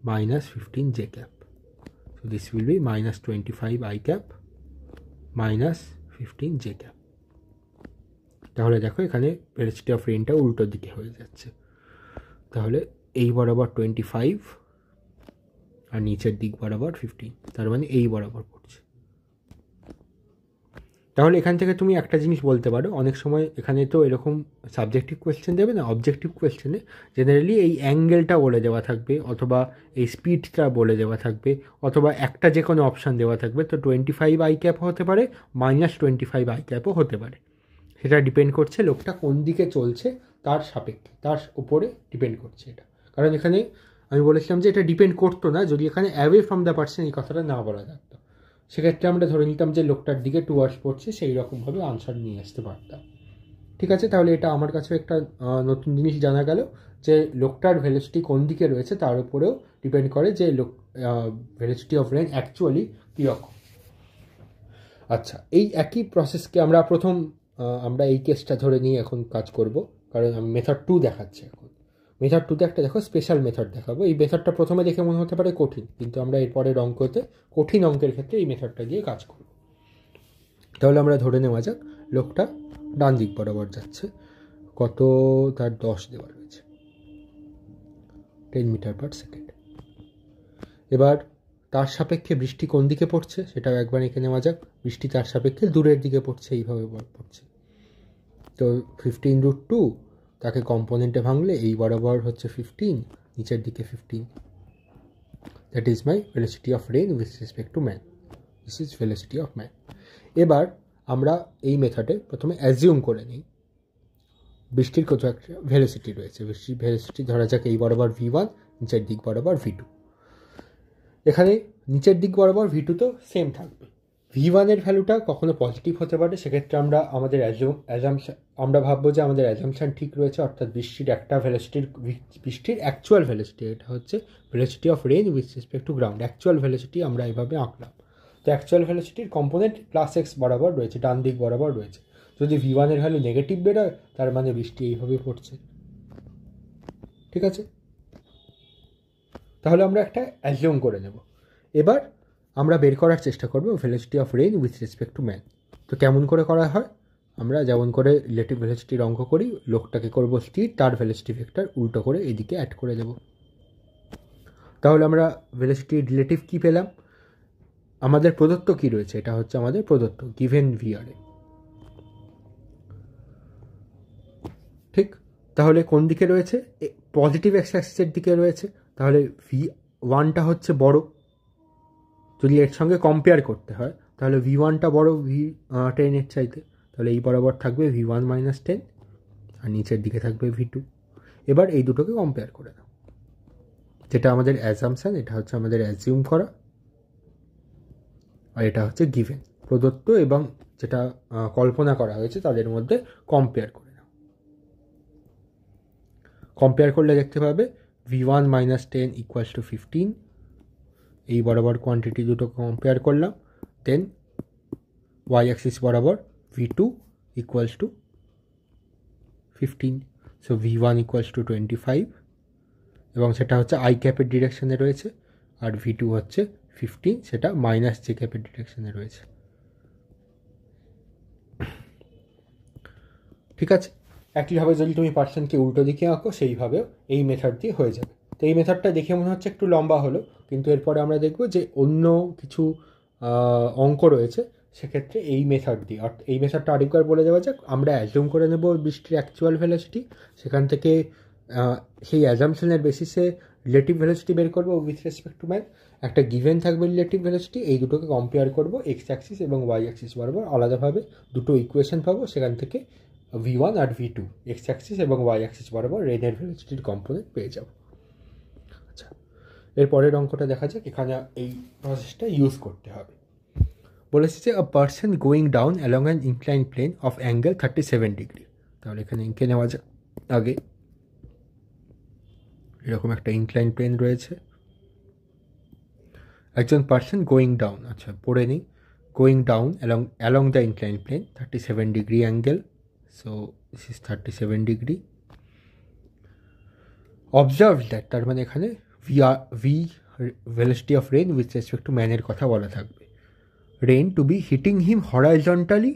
-15 J cap, so this will be -25 I cap -15 J cap। তাহলে দেখো এখানে ভেলোসিটি অফ রেনটা উল্টো দিকে হয়ে যাচ্ছে। তাহলে এই বরাবর 25 আর নিচের দিক বরাবর 15, তার মানে এই বরাবর পড়ছে। তাহলে এখান থেকে তুমি একটা জিনিস বলতে পারো, অনেক সময় এখানে তো এরকম সাবজেক্টিভ কোয়েশ্চেন দেবে না, অবজেক্টিভ কোয়েশ্চেনে জেনারেলি এই অ্যাঙ্গেলটা বলে দেওয়া থাকবে, অথবা এই স্পিডটা বলে দেওয়া থাকবে, অথবা একটা যে কোনো অপশান দেওয়া থাকবে। তো 25 I cap হতে পারে, -25 I capও হতে পারে, সেটা ডিপেন্ড করছে লোকটা কোন দিকে চলছে তার সাপেক্ষে, তার উপরে ডিপেন্ড করছে এটা। কারণ এখানে আমি বলেছিলাম যে এটা ডিপেন্ড করতো না যদি এখানে অ্যাওয়ে ফ্রম দ্য পার্সন এই কথাটা না বলা থাকতো, সেক্ষেত্রে আমরা ধরে নিতাম যে লোকটার দিকে টুয়ার্ডস পড়ছে, সেই রকমভাবে আনসার নিয়ে আসতে পারতাম। ঠিক আছে, তাহলে এটা আমার কাছে একটা নতুন জিনিস জানা গেল যে লোকটার ভেলোসিটি কোন দিকে রয়েছে তার উপরেও ডিপেন্ড করে যে ভেলোসিটি অফ রেন অ্যাকচুয়ালি কীরকম। আচ্ছা, এই একই প্রসেসকে আমরা এই কেসটা ধরে নিয়ে এখন কাজ করব, কারণ আমি মেথড 2 দেখাচ্ছি এখন। মেথড 2তে একটা দেখো স্পেশাল মেথড দেখাবো। এই মেথডটা প্রথমে দেখে মনে হতে পারে কঠিন, কিন্তু আমরা এরপরের অঙ্কতে কঠিন অঙ্কের ক্ষেত্রে এই মেথডটা দিয়ে কাজ করব। তাহলে আমরা ধরে নেওয়া যাক লোকটা ডান দিক বরাবর যাচ্ছে, কত তার 10 দেওয়া রয়েছে, 10 মিটার/সেকেন্ড। এবার তার সাপেক্ষে বৃষ্টি কোন দিকে পড়ছে সেটাও একবার এঁকে নেওয়া যাক। বৃষ্টি তার সাপেক্ষে দূরের দিকে পড়ছে, এইভাবে পড়ছে। তো 15√2 তাকে কম্পোনেন্টে ভাঙলে এই বরাবর হচ্ছে 15, নিচের দিকে 15। That is my velocity of rain with respect to man. This is velocity of man. এবার আমরা এই মেথডে প্রথমে অ্যাজিউম করে নিই বৃষ্টির কত একটা ভেলোসিটি রয়েছে। বৃষ্টির ভেলোসিটি ধরা যাক এই বরাবর V1, নিচের দিক বরাবর V2। এখানে নিচের দিক বরাবর V2 তো সেম থাকবে। V1 এর ভ্যালুটা কখনো পজিটিভ হতে পারে, সেক্ষেত্রে আমরা ভাববো যে আমাদের অ্যাজাম্পশন ঠিক রয়েছে, অর্থাৎ বৃষ্টির অ্যাকচুয়াল ভেলোসিটি, এটা হচ্ছে velocity of rain with respect to ground. Actual velocity আমরা এইভাবে আঁকলাম। তো অ্যাকচুয়াল ভেলোসিটির কম্পোনেন্ট +x বরাবর রয়েছে, ডান দিক বরাবর রয়েছে। যদি V1 এর ভ্যালু নেগেটিভ বেরোয় তার মানে বৃষ্টি এইভাবে পড়ছে। ঠিক আছে, তাহলে আমরা একটা অ্যাজিউম করে নেব। এবার আমরা বের করার চেষ্টা করব velocity of rain with respect to man. তো কেমন করে করা হয়, আমরা যেমন করে রিলেটিভ ভেলোসিটির অঙ্ক করি, লোকটাকে করব স্থির, তার ভেলোসিটি ভেক্টর উল্টো করে এদিকে অ্যাড করে দেব। তাহলে আমরা ভেলোসিটির রিলেটিভ কী পেলাম, আমাদের প্রদত্ত কি রয়েছে, এটা হচ্ছে আমাদের প্রদত্ত গিভেন VRM। ঠিক, তাহলে কোন দিকে রয়েছে, পজিটিভ এক্স অ্যাক্সিসের দিকে রয়েছে। তাহলে V1টা হচ্ছে বড়, যদি এর সঙ্গে কম্পেয়ার করতে হয় তাহলে V1টা বড় V10 এর চাইতে। তাহলে এই বরাবর থাকবে V1 - 10 আর নিচের দিকে থাকবে V2। এবার এই দুটোকে কম্পেয়ার করে দাও, যেটা আমাদের অ্যাজাম্পশন, এটা হচ্ছে আমাদের অ্যাজিউম করা, আর এটা হচ্ছে গিভেন, প্রদত্ত এবং যেটা কল্পনা করা হয়েছে তাদের মধ্যে কম্পেয়ার করে নাও। কম্পেয়ার করলে দেখতে পাবে V1 - 10 = 15। এই বরাবর কোয়ান্টিটি দুটো কম্পেয়ার করলাম, দেন ওয়াই অ্যাক্সিস বরাবর V2 = 15। সো V1 = 25, এবং সেটা হচ্ছে আই ক্যাপের ডিরেকশানে রয়েছে, আর V2 হচ্ছে 15, সেটা -j ক্যাপের ডিরেকশানে রয়েছে। ঠিক আছে, একইভাবে যদি তুমি পার্সনকে উল্টো দিকে আঁকো সেইভাবেও এই মেথড দিয়ে হয়ে যাবে। তো এই মেথডটা দেখে মনে হচ্ছে একটু লম্বা হলো, কিন্তু এরপরে আমরা দেখব যে অন্য কিছু অঙ্ক রয়েছে সেক্ষেত্রে এই মেথড দিয়ে, অর্থাৎ এই মেথডটা আরেকবার বলে দেওয়া যাক। আমরা অ্যাজিউম করে নেব বৃষ্টির অ্যাকচুয়াল ভেলোসিটি, সেখান থেকে সেই অ্যাজাম্পশনের বেসিসে রিলেটিভ ভেলোসিটি বের করবো উইথ রেসপেক্ট টু ম্যান। একটা গিভেন থাকবে রিলেটিভ ভেলোসিটি, এই দুটোকে কম্পেয়ার করবো এক্স অ্যাক্সিস এবং ওয়াই অ্যাক্সিস বরাবর আলাদাভাবে দুটো ইকুয়েশন পাবো, সেখান থেকে V1 আর V2 এক্স অ্যাক্সিস এবং ওয়াই অ্যাক্সিস বরাবর রেনের ভেলোসিটির কম্পোনেন্ট পেয়ে যাব। আচ্ছা, এর পরের অঙ্কটা দেখা যাক। এখানে এই প্রসেসটা ইউজ করতে হবে। বলেছে যে a person going down along an incline plane of angle 37 degree. তাহলে এখানে এঁকে নেওয়া যাক। আগে এরকম একটা ইনক্লাইন প্লেন রয়েছে, একজন পার্সন গোয়িং ডাউন, আচ্ছা পড়ে নিই, going down along the incline plane 37 degree angle, so this is 37 degree. Observe that, তার মানে এখানে V velocity of rain with respect to ম্যানের কথা বলা থাকবে। Rain to be hitting him horizontally,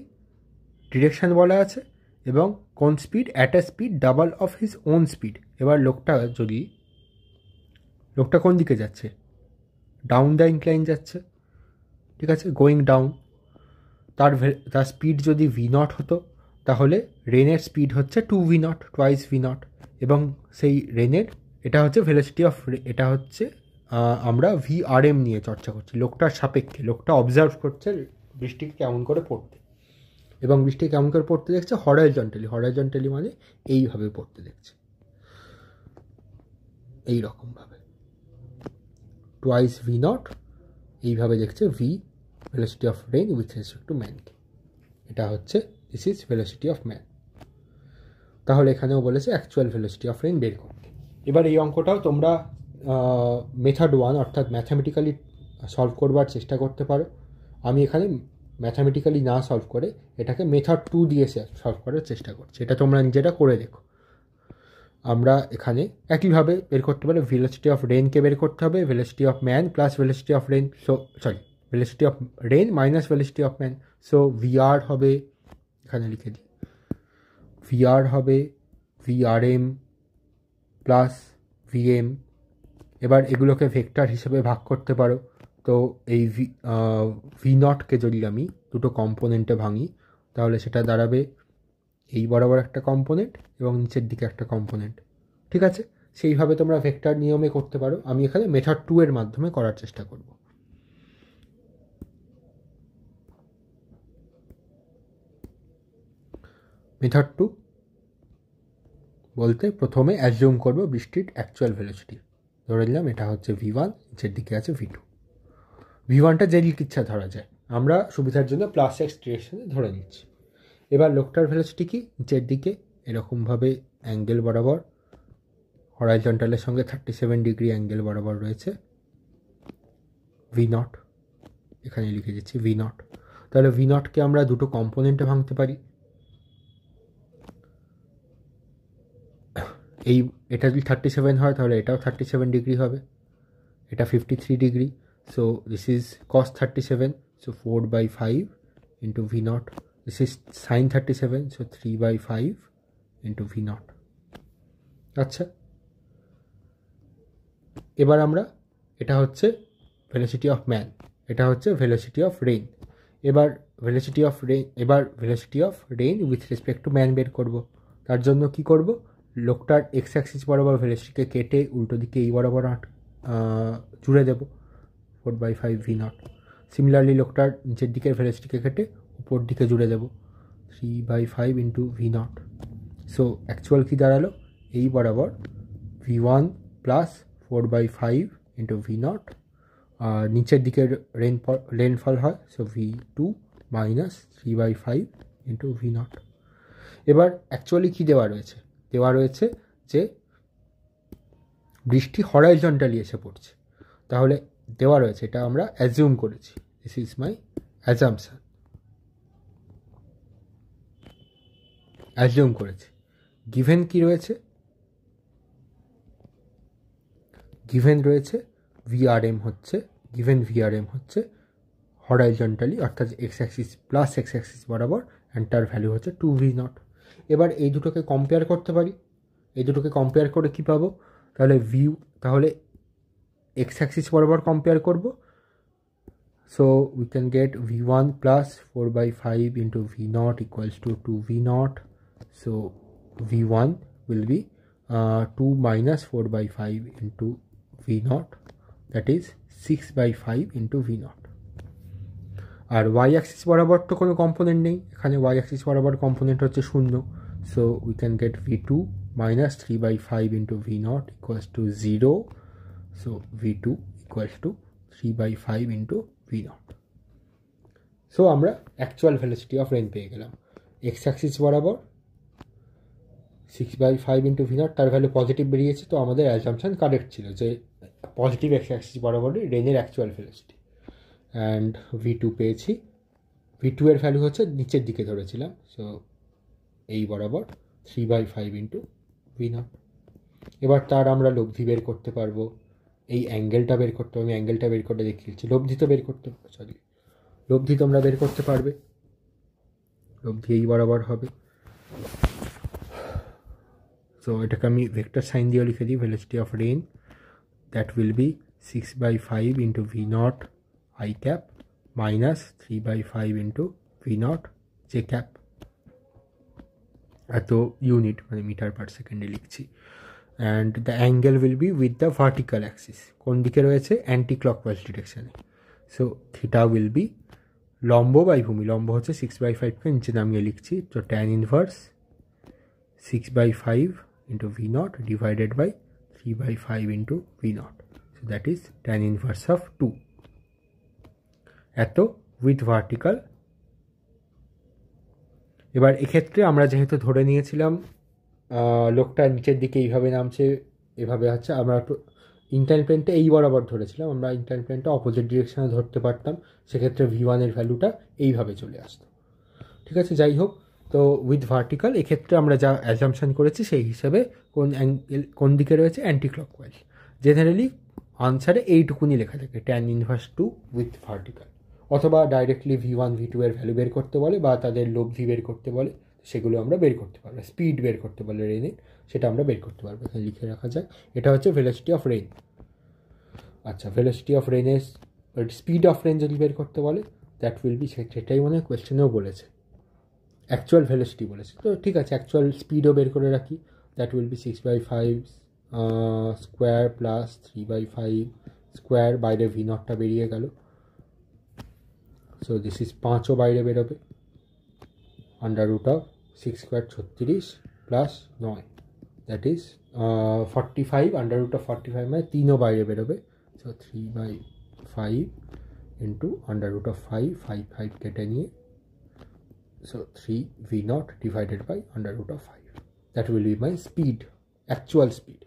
direction বলা আছে, এবং কোন speed, at a speed double of his own speed. এবার লোকটা কোন দিকে যাচ্ছে, ডাউন দ্য ইনক্লাইন যাচ্ছে, ঠিক আছে, গোয়িং ডাউন। তার স্পিড যদি V0 হতো, তাহলে রেনের স্পিড হচ্ছে 2V0, টোয়াইস V0, এবং সেই রেনের এটা হচ্ছে ভেলোসিটি অফ, এটা হচ্ছে আমরা VRM নিয়ে চর্চা করছি, লোকটার সাপেক্ষে। লোকটা অবজার্ভ করছে বৃষ্টিকে কেমন করে পড়তে, এবং বৃষ্টি কেমন করে পড়তে দেখছে হরাইজন্টালি। হরাইজন্টালি মানে এইভাবে পড়তে দেখছে, এই রকমভাবে টোয়াইস V0, এইভাবে দেখছে V velocity of rain with respect to ম্যানকে। এটা হচ্ছে this is velocity of man. তাহলে এখানেও বলেছে অ্যাকচুয়াল ভেলোসিটি অফ রেন বের করতে। এবার এই অঙ্কটাও তোমরা মেথড 1 অর্থাৎ ম্যাথামেটিক্যালি সলভ করবার চেষ্টা করতে পারো। আমি এখানে ম্যাথামেটিক্যালি না সলভ করে এটাকে মেথড 2 দিয়ে সলভ করার চেষ্টা করছি, এটা তোমরা নিজেরা করে দেখো। আমরা এখানে একইভাবে বের করতে পারি, ভেলোসিটি অফ রেনকে বের করতে হবে, velocity of man plus velocity of rain, velocity of rain minus velocity of man. So VR হবে, এখানে লিখে দিই, VR হবে VRM প্লাস VM। এবার এগুলোকে ভেক্টর হিসেবে ভাগ করতে পারো। তো এই V0কে যদি আমি দুটো কম্পোনেন্টে ভাঙি, তাহলে সেটা দাঁড়াবে এই বরাবর একটা কম্পোনেন্ট এবং নিচের দিকে একটা কম্পোনেন্ট, ঠিক আছে। সেইভাবে তোমরা ভেক্টর নিয়মে করতে পারো। আমি এখানে মেথড 2 এর মাধ্যমে করার চেষ্টা করব। মেথড 2 বলতে প্রথমে অ্যাজিউম করব বৃষ্টির অ্যাকচুয়াল ভেলোসিটি। ধরে নিলাম এটা হচ্ছে V1, নিচের দিকে আছে V2। V1টা যে দিক ইচ্ছা ধরা যায়, আমরা সুবিধার জন্য প্লাস এক্স ডিরেকশনে ধরে নিচ্ছি। এবার লোকটার ভেলোসিটি কি, নিচের দিকে এরকমভাবে অ্যাঙ্গেল বরাবর, হরাইজন্টালের সঙ্গে 37 ডিগ্রি অ্যাঙ্গেল বরাবর রয়েছে V0, এখানে লিখে দিচ্ছি V0। তাহলে V0কে আমরা দুটো কম্পোনেন্টে ভাঙতে পারি। এটা যদি 37 হয় তাহলে এটাও 37 ডিগ্রি হবে, এটা 53 degree. So this is cos 37, so 4/5 into V0। This is sin 37, so 3/5 into V0। আচ্ছা, এবার আমরা, এটা হচ্ছে ভেলোসিটি অফ ম্যান, এটা হচ্ছে ভেলোসিটি অফ রেন। এবার velocity of rain with respect to man বের করব। তার জন্য কি করব, লোকটার এক্স অ্যাক্সিস বরাবর ভেলোসিটিকে কেটে উল্টো দিকে এই বরাবর জুড়ে দেব 4/5 V0। সিমিলারলি লোকটার নিচের দিকের ভেলোসিটিকে কেটে উপর দিকে জুড়ে দেব 3/5 ইন্টু V0। সো অ্যাকচুয়াল কী দাঁড়ালো, এই বরাবর V1 প্লাস 4/5 ইন্টু V0, আর নিচের দিকের রেনফল হয়, so V2 minus 3/5 into V0। এবার অ্যাকচুয়ালি কী দেওয়া রয়েছে যে বৃষ্টি হরাইজন্টালি এসে পড়ছে। তাহলে দেওয়া রয়েছে, এটা আমরা অ্যাজিউম করেছি, this is my assumption, assume করেছি। গিভেন কি রয়েছে, গিভেন VRM হচ্ছে হরাইজন্টালি, অর্থাৎ x Axis plus x Axis বরাবর, অ্যান্ড তার ভ্যালু হচ্ছে 2V0। এবার এই দুটোকে কম্পেয়ার করতে পারি। এই দুটোকে কম্পেয়ার করে কি পাবো, তাহলে এক্স অ্যাক্সিস বরাবর কম্পেয়ার করব, So we can get V1 plus 4 by 5 into V0 equals to 2V0. So V1 will be 2 minus 4 by 5 into V0, that is 6 by 5 into V0. আর y axis বরাবর তো কোনো কম্পোনেন্ট নেই, এখানে y axis বরাবর কম্পোনেন্ট হচ্ছে 0, so we can get V2 minus 3 by 5 into V0 equals to 0, so V2 equals to 3 by 5 into V0. So আমরা অ্যাকচুয়াল ভেলোসিটি অফ রেন পেয়ে গেলাম। x axis বরাবর 6 by 5 into V0, তার ভ্যালু পজিটিভ বেরিয়েছে, তো আমাদের অ্যাজাম্পশন কারেক্ট ছিল যে পজিটিভ x axis বরাবরই রেনের অ্যাকচুয়াল ভেলোসিটি। অ্যান্ড V2 পেয়েছি, V2 এর ভ্যালু হচ্ছে নিচের দিকে ধরেছিলাম, সো এই বরাবর 3 by 5 into V0। এবার তার আমরা লব্ধি বের করতে পারবো, এই অ্যাঙ্গেলটা বের করতে হবে, আমি অ্যাঙ্গেলটা বের করে দেখিয়েছি, লব্ধি তো বের করতে পারবো, সরি লব্ধি তোমরা বের করতে পারবে, লব্ধি এই বরাবর হবে। সো এটাকে আমি ভেক্টর সাইন দিয়ে লিখে দিই, velocity of rain that will be 6 by 5 into V0 I cap minus 3 by 5 into V0 J cap, এত ইউনিট মানে মিটার পার সেকেন্ডে লিখছি। And the angle will be with the vertical axis, কোন দিকে রয়েছে অ্যান্টি ক্লকওয়াইজ ডিরেকশানে, সো থিটা উইল বি লম্ব বাই ভূমি, লম্ব হচ্ছে 6 by 5কে নিচে নামিয়ে লিখছি, তো tan inverse 6 by 5 into V0 divided by 3 by 5 into V0, so that is tan inverse of 2, এত উইথ ভার্টিক্যাল। এবার এক্ষেত্রে আমরা যেহেতু ধরে নিয়েছিলাম লোকটা নিচের দিকে এইভাবে নামছে, এভাবে হচ্ছে, আমরা ইনক্লাইন প্লেনটা এই বরাবর ধরেছিলাম, আমরা ইনক্লাইন প্লেনটা অপোজিট ডিরেকশনে ধরতে পারতাম, সেক্ষেত্রে V1 এর ভ্যালুটা এইভাবে চলে আসতো। ঠিক আছে, যাই হোক, তো উইথ ভার্টিক্যাল এক্ষেত্রে আমরা যা অ্যাজাম্পশন করেছি সেই হিসেবে কোন দিকে রয়েছে অ্যান্টি ক্লকওয়াইজ। জেনারেলি আনসারে এইটুকুনি লেখা থাকে ট্যান ইনভার্স 2 উইথ ভার্টিক্যাল, অথবা ডাইরেক্টলি V1 V2 এর ভ্যালু বের করতে বলে বা তাদের লব্ধি বের করতে বলে, সেগুলো আমরা বের করতে পারবো, স্পিড বের করতে বলে রেনের, সেটা আমরা বের করতে পারবো, এখানে লিখে রাখা যায়। এটা হচ্ছে ভেলোসিটি অফ রেন। আচ্ছা, ভেলোসিটি অফ রেনের স্পিড অফ রেন যদি বের করতে বলে দ্যাট উইল বি, সেটাই মনে হয় কোয়েশ্চেনেও বলেছে, অ্যাকচুয়াল ভেলোসিটি বলেছে, তো ঠিক আছে অ্যাকচুয়াল স্পিডও বের করে রাখি, that will be 6 by 5 square plus 3 by 5 square, বাইরে V0টা বেরিয়ে গেল, সো দিস ইজ 5ও বাইরে বেরোবে, under root of 6 square 36 plus 9, that is 45, under root of 45 মানে 3ও বাইরে বেরোবে, so 3 by 5 into under root of 5, 5 কেটে নিয়ে, so 3 V0 divided by under root of 5, that will be my speed, actual speed.